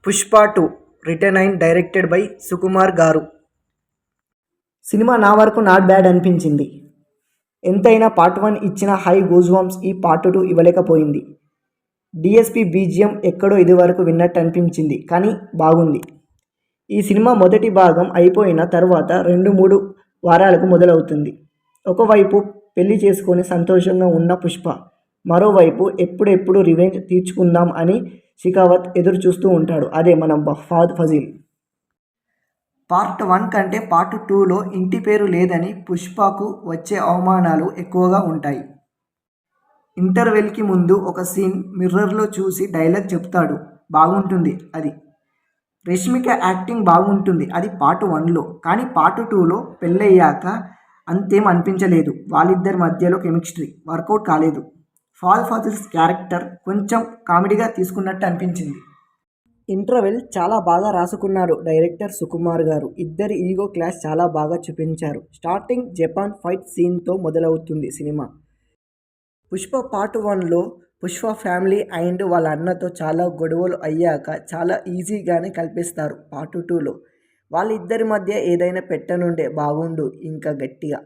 Pushpa 2 return and directed by Sukumar గారు. Cinema నా వరకు నాట్ బ్యాడ్ అనిపించింది. ఎంతైనా పార్ట్ 1 ఇచ్చిన హై గూజ్బంప్స్ ఈ పార్ట్ 2 ఇవ్వలేకపోయింది. డిఎస్పి బీజిఎం ఎక్కడో ఇదివరకు విన్నట్టు అనిపించింది, కానీ బాగుంది. ఈ సినిమా మొదటి భాగం అయిపోయిన తర్వాత 2-3 వారాలకు మొదలవుతుంది. ఒకవైపు పెళ్లి చేసుకొని సంతోషంగా ఉన్న పుష్ప, మరోవైపు ఎప్పుడెప్పుడు రివెంజ్ తీర్చుకుందాం అని షికావత్ ఎదురు చూస్తూ ఉంటాడు. అదే మన ఫహద్ ఫాజిల్. పార్ట్ 1 కంటే పార్ట్ 2లో ఇంటి పేరు లేదని పుష్పకు వచ్చే అవమానాలు ఎక్కువగా ఉంటాయి. ఇంటర్వెల్కి ముందు ఒక సీన్ మిర్రర్లో చూసి డైలాగ్ చెప్తాడు, బాగుంటుంది అది. రష్మిక యాక్టింగ్ బాగుంటుంది, అది పార్ట్ 1లో. కానీ పార్ట్ 2లో పెళ్ళయ్యాక అంతేం అనిపించలేదు. వాళ్ళిద్దరి మధ్యలో కెమిస్ట్రీ వర్కౌట్ కాలేదు. ఫహద్ ఫాజిల్ క్యారెక్టర్ కొంచెం కామెడీగా తీసుకున్నట్టు అనిపించింది. ఇంటర్వెల్ చాలా బాగా రాసుకున్నారు డైరెక్టర్ సుకుమార్ గారు. ఇద్దరి ఈగో క్లాష్ చాలా బాగా చూపించారు. స్టార్టింగ్ జపాన్ ఫైట్ సీన్తో మొదలవుతుంది సినిమా. పుష్ప పార్ట్ 1లో పుష్ప ఫ్యామిలీ అండ్ వాళ్ళ అన్నతో చాలా గొడవలు అయ్యాక చాలా ఈజీగానే కలిపేస్తారు. పార్ట్ 2లో వాళ్ళిద్దరి మధ్య ఏదైనా పెట్టనుండే బాగుండు ఇంకా గట్టిగా.